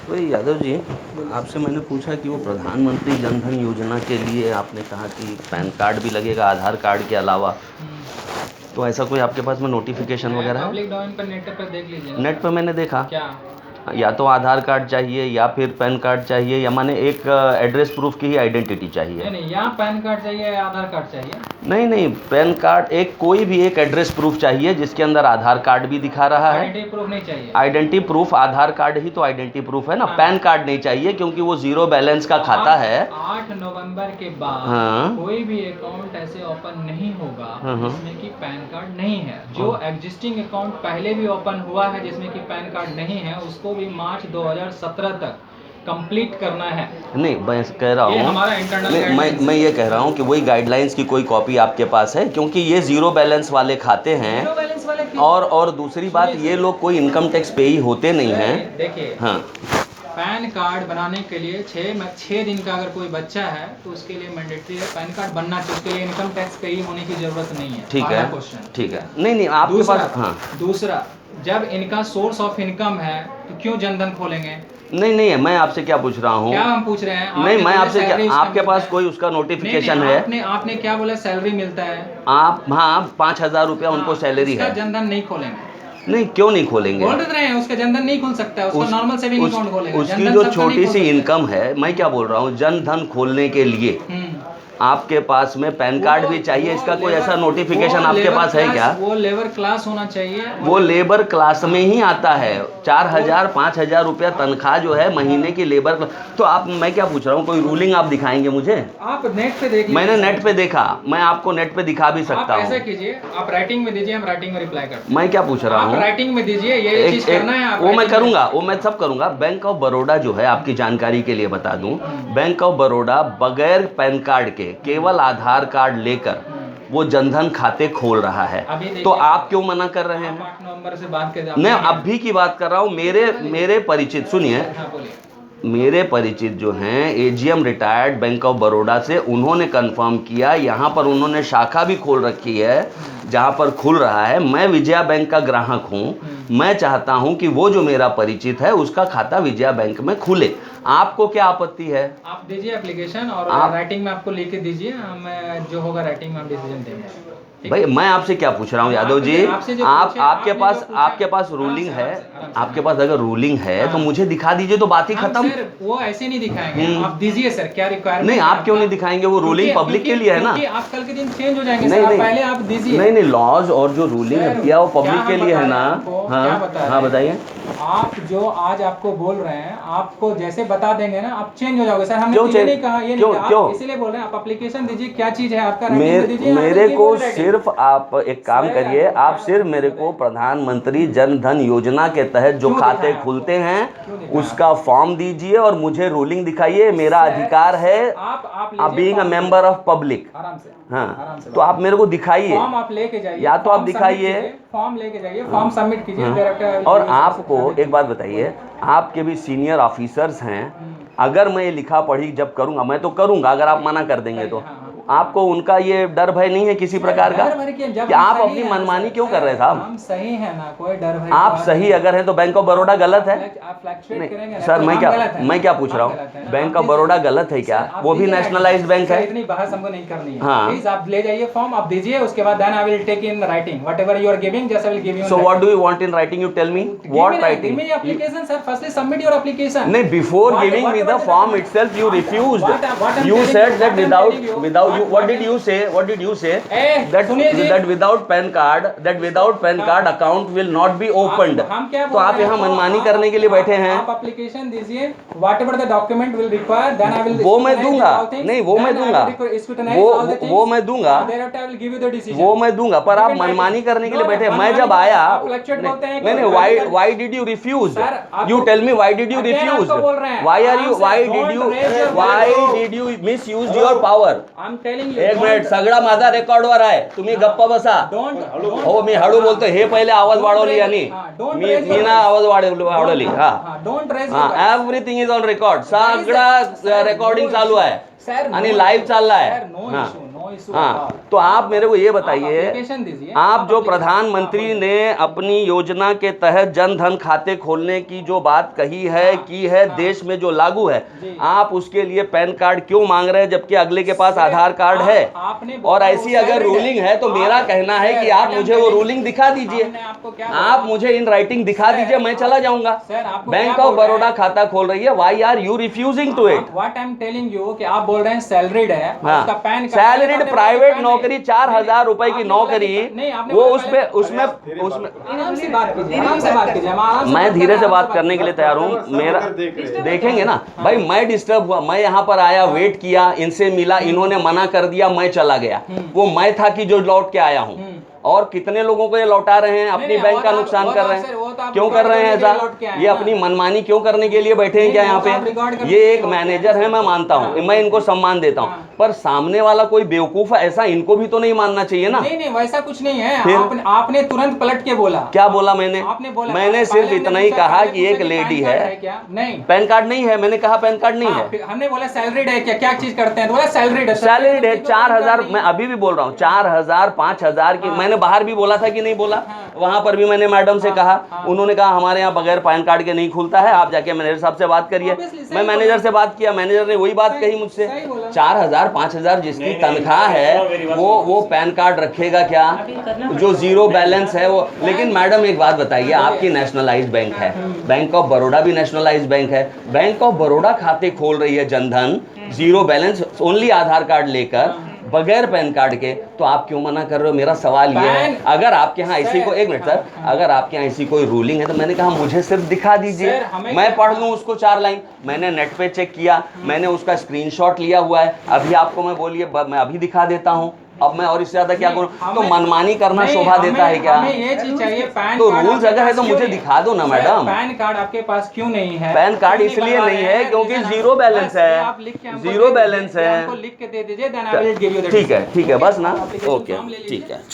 वही यादव जी, आपसे मैंने पूछा कि वो प्रधानमंत्री जन धन योजना के लिए आपने कहा कि पैन कार्ड भी लगेगा आधार कार्ड के अलावा, तो ऐसा कोई आपके पास में नोटिफिकेशन वगैरह है? पब्लिक डोमेन पर नेट पर देख लीजिए। नेट पर मैंने देखा क्या या तो आधार कार्ड चाहिए या फिर पैन कार्ड चाहिए, या माने एक एड्रेस प्रूफ की ही आइडेंटिटी चाहिए। नहीं, यहाँ पैन कार्ड चाहिए या आधार कार्ड चाहिए? नहीं, पैन कार्ड, एक कोई भी एक एड्रेस प्रूफ चाहिए जिसके अंदर आधार कार्ड भी दिखा रहा है। आइडेंटिटी प्रूफ नहीं चाहिए? आइडेंटिटी प्रूफ आधार कार्ड ही तो आइडेंटिटी प्रूफ है ना। हाँ। पैन कार्ड नहीं चाहिए क्योंकि वो जीरो बैलेंस का खाता है। 8 नवंबर के बाद हाँ। कोई भी अकाउंट ऐसे ओपन नहीं होगा हाँ। जिसमें कि पैन कार्ड नहीं है। जो एग्जिस्टिंग अकाउंट पहले भी ओपन हुआ है जिसमें कि पैन कार्ड नहीं है, उसको भी मार्च 2017 तक कंप्लीट करना है। नहीं, मैं कह रहा ये हूँ, हमारा इंटरनल मैं ये कह रहा हूँ कि वही गाइडलाइंस की कोई कॉपी आपके पास है, क्योंकि ये जीरो बैलेंस वाले खाते हैं। जीरो बैलेंस वाले और दूसरी बात, ये लोग कोई इनकम टैक्स पेई होते नहीं हैं। देखिए, हाँ, पैन कार्ड बनाने के लिए 6 दिन का अगर कोई बच्चा है तो उसके लिए मैंडेटरी है, पैन कार्ड बनना चाहिए। उसके लिए इनकम टैक्स पेई होने की जरूरत नहीं है। ठीक है, क्वेश्चन ठीक है। नहीं आपके पास, हाँ। दूसरा, जब इनका सोर्स ऑफ इनकम है तो क्यों जनधन खोलेंगे? नहीं, मैं आपसे क्या पूछ रहा हूँ? क्या हम पूछ रहे हैं? नहीं, मैं आपसे क्या, आपके पास कोई उसका नोटिफिकेशन है? आपने क्या बोला? सैलरी मिलता है आप, हाँ, 5,000 रुपया उनको सैलरी है। जनधन नहीं खोलेंगे? नहीं, क्यों नहीं खोलेंगे? बोल रहे हैं उसका जनधन नहीं खुल सकता है, उसका नॉर्मल सेविंग अकाउंट खोलेगा। उसकी जो छोटी सी इनकम है, मैं क्या बोल रहा हूँ, जन धन खोलने के लिए आपके पास में पैन कार्ड भी चाहिए। इसका कोई ऐसा नोटिफिकेशन आपके पास है क्या? वो लेबर क्लास होना चाहिए। वो लेबर क्लास में ही आता है। 4,000 5,000 रुपया तनख्वाह जो है महीने की लेबर। तो आप, मैं क्या पूछ रहा हूँ, कोई रूलिंग आप दिखाएंगे मुझे? आप नेट पे देखिए। मैंने नेट पे देखा, मैं आपको नेट पे दिखा भी सकता हूँ। ऐसा कीजिए, आप राइटिंग में दीजिए, हम राइटिंग में रिप्लाई करते हैं। मैं क्या पूछ रहा हूँ, राइटिंग में दीजिए, ये चीज करना है। वो मैं करूंगा, वो मैं सब करूंगा। बैंक ऑफ बड़ौदा जो है, आपकी जानकारी के लिए बता दूं, बैंक ऑफ बड़ौदा बगैर पैन कार्ड के केवल आधार कार्ड लेकर वो जनधन खाते खोल रहा है। तो आप क्यों मना कर रहे हैं? 8 नवंबर से बात कर, मैं अभी की बात कर रहा हूँ। मेरे परिचित, सुनिए, मेरे परिचित जो हैं AGM retired bank of Baroda से, उन्होंने कंफर्म किया। यहाँ पर उन्होंने शाखा भी खोल रखी है जहाँ पर खुल रहा है। मैं विजया बैंक का ग्राहक हूँ। मैं चाहता हूँ कि वो जो मेरा परिचित है उसका खाता विजया बैंक में खुले। आपको क्या आपत्ति है? आप दीजिए एप्लीकेशन और राइटिंग में आपको लिख के दीजिए, हम जो होगा राइटिंग में हम डिसीजन देंगे। भाई, मैं आपसे क्या पूछ रहा हूँ यादव जी, आपके पास रूलिंग है। आपके पास अगर रूलिंग है तो मुझे दिखा दीजिए, तो बात ही खत्म। वो ऐसे नहीं दिखाएंगे, आप दीजिए सर, क्या रिक्वायरमेंट? नहीं, आप क्यों नहीं दिखाएंगे? वो रूलिंग पब्लिक के लिए है ना। आप कल के दिन चेंज हो जाएंगे। नहीं, पहले आप दीजिए। नहीं, लॉज और जो रूलिंग है किया वो पब्लिक के लिए है ना। हाँ, बताइए। आप जो आज आपको बोल रहे हैं, आपको जैसे बता देंगे ना, आप चेंज हो जाओगे। सर, हमने ये नहीं कहा, ये नहीं कहा, इसीलिए बोल रहे हैं। आप एप्लीकेशन दीजिए, क्या चीज है आपका, मेरे को सिर्फ आप एक काम करिए, आप सिर्फ मेरे को प्रधानमंत्री जन धन योजना के तहत जो खाते खुलते हैं उसका फॉर्म दीजिए और मुझे रूलिंग दिखाइए। मेरा अधिकार है, आप being a member of public. आराम से, हाँ, तो आप मेरे को दिखाइए। फॉर्म आप लेके जाइए, या तो आप दिखाइए, फॉर्म लेके जाइए, फॉर्म सबमिट कीजिए। और आपको एक बात बताइए, आपके भी सीनियर ऑफिसर्स हैं। अगर मैं ये लिखा पढ़ी जब करूंगा, मैं तो करूंगा, अगर आप मना कर देंगे तो आपको उनका ये डर भय नहीं है कि प्रकार का कि आप अपनी मनमानी क्यों कर रहे हैं साहब? हम सही है ना, कोई डर भय। आप सही अगर है तो बैंक ऑफ बड़ौदा गलत है? नहीं सर, मैं क्या पूछ रहा हूँ, बैंक ऑफ बड़ौदा गलत है क्या? वो भी नेशनलाइज्ड बैंक है। इतनी बहस हमको नहीं करनी है। हाँ, प्लीज आप ले जाइए, फॉर्म आप दीजिए, उसके बाद then I will take in writing whatever you are giving, just I will give you. So what do you want in writing? You tell me what writing? Give me application sir, firstly submit your application. नहीं, before giving me the form itself you refused. You said that without you, what did you say? What did you say? That without PAN card account will not be opened. तो आप यहाँ मनमानी करने के लिए बैठे हैं। आप एप्लीकेशन दीजिए, whatever the document will require, then I will। वो मैं दूंगा, नहीं वो मैं दूंगा, वो मैं दूंगा, वो मैं दूंगा, पर आप मनमानी करने के लिए बैठे। मैं जब आया, नहीं, why did you refuse? You tell me why did you refuse? Why did you misuse your power? I'm telling you. एक मिनिट, सगळा माझा रेकॉर्डवर आहे, तुम्ही गप्पा बसा. हो, मी हळू बोलतो, हे पहिले आवाज वाढवली आणि मी ना आवाज वाढवली. हा, एव्हरीथिंग इज ऑन रेकॉर्ड. सगळा रेकॉर्डिंग चालू आहे आणि लाईव्ह चालला आहे. No issue. हाँ, तो आप मेरे को ये बताइए, एप्लीकेशन दीजिए, आप जो प्रधानमंत्री ने अपनी योजना के तहत जन धन खाते खोलने की जो बात कही है की है, देश में जो लागू है, आप उसके लिए पैन कार्ड क्यों मांग रहे हैं जबकि अगले के पास आधार कार्ड है? और ऐसी अगर रूलिंग है तो मेरा कहना है कि आप मुझे वो रूलिंग दिखा दीजिए, आप मुझे इन राइटिंग दिखा दीजिए, मैं चला जाऊंगा। बैंक ऑफ बड़ौदा खाता खोल रही है, why are you refusing to it? What I am telling you कि आप बोल रहे हैं सैलरीड है, हाँ, उसका पैन सैलरीड प्राइवेट नौकरी 4,000 रुपए की नौकरी, वो उसमें आराम से बात कीजिए, आराम से बात कीजिए, हम आराम से मैं बात धीरे कर से रहे हैं, बात आराम करने के लिए तैयार हूँ। मेरा देखेंगे ना भाई, मैं डिस्टर्ब हुआ, मैं यहाँ पर आया, वेट किया, इनसे मिला, इन्होंने मना कर दिया, मैं चला गया। वो मैं था कि जो लौट के आया हूँ, और कितने लोगों को ये लौटा रहे हैं, अपनी बैंक का नुकसान कर रहे हैं। क्यों कर रहे हैं ऐसा? ये अपनी मनमानी क्यों करने के लिए बैठे हैं क्या यहाँ पे? ये एक मैनेजर है, मैं मानता हूँ, मैं इनको सम्मान देता हूँ, पर सामने वाला कोई बेवकूफ है ऐसा इनको भी तो नहीं मानना चाहिए ना। नहीं वैसा कुछ नहीं है। आपने तुरंत पलट के बोला। क्या बोला मैंने? आपने बोला, मैंने सिर्फ इतना ही कहा कि एक लेडी है, नहीं पैन कार्ड नहीं है, मैंने कहा पैन कार्ड नहीं है। हमने बोला सैलरीड है, क्या चीज करते हैं, तो बोला सैलरीड है। सैलरीड है 4,000, मैं अभी भी बोल रहा हूँ 4,000 5,000 की। मैंने बाहर भी बोला था कि नहीं बोला, वहां पर भी मैंने मैडम से कहा, उन्होंने कहा हमारे यहाँ बगैर पैन कार्ड के नहीं खुलता है, आप जाके मैनेजर साहब से बात करिए। मैं मैनेजर से बात किया, मैनेजर ने वही बात कही मुझसे, 4,000 5,000 जिसकी तनख्वाह है वो पैन कार्ड रखेगा क्या? जो जीरो बैलेंस है वो। लेकिन मैडम एक बात बताइए, आपकी नेशनलाइज्ड बैंक है, बैंक ऑफ बड़ौदा भी नेशनलाइज्ड बैंक है, बैंक ऑफ बड़ौदा खाते खोल रही है जनधन, जीरो बैलेंस, ओनली आधार कार्ड लेकर, बगैर पैन कार्ड के, तो आप क्यों मना कर रहे हो? मेरा सवाल ये है, अगर आपके यहाँ ऐसी कोई, एक मिनट सर, अगर आपके यहाँ ऐसी कोई रूलिंग है तो मैंने कहा मुझे सिर्फ दिखा दीजिए, मैं पढ़ लूँ उसको 4 लाइन। मैंने नेट पे चेक किया, मैंने उसका स्क्रीनशॉट लिया हुआ है, अभी आपको मैं बोलिए, मैं अभी दिखा देता हूँ। अब मैं और इससे ज्यादा क्या करूं? तो मनमानी करना शोभा देता है क्या? हमें ये चीज चाहिए, पैन तो कार्ड रूल्स अगर है तो मुझे दिखा दो ना मैडम। पैन कार्ड आपके पास क्यों नहीं है? पैन कार्ड इसलिए नहीं है क्योंकि जीरो बैलेंस है, जीरो बैलेंस है। लिख के दे दीजिए, ठीक है बस ना, ओके ठीक है चलो।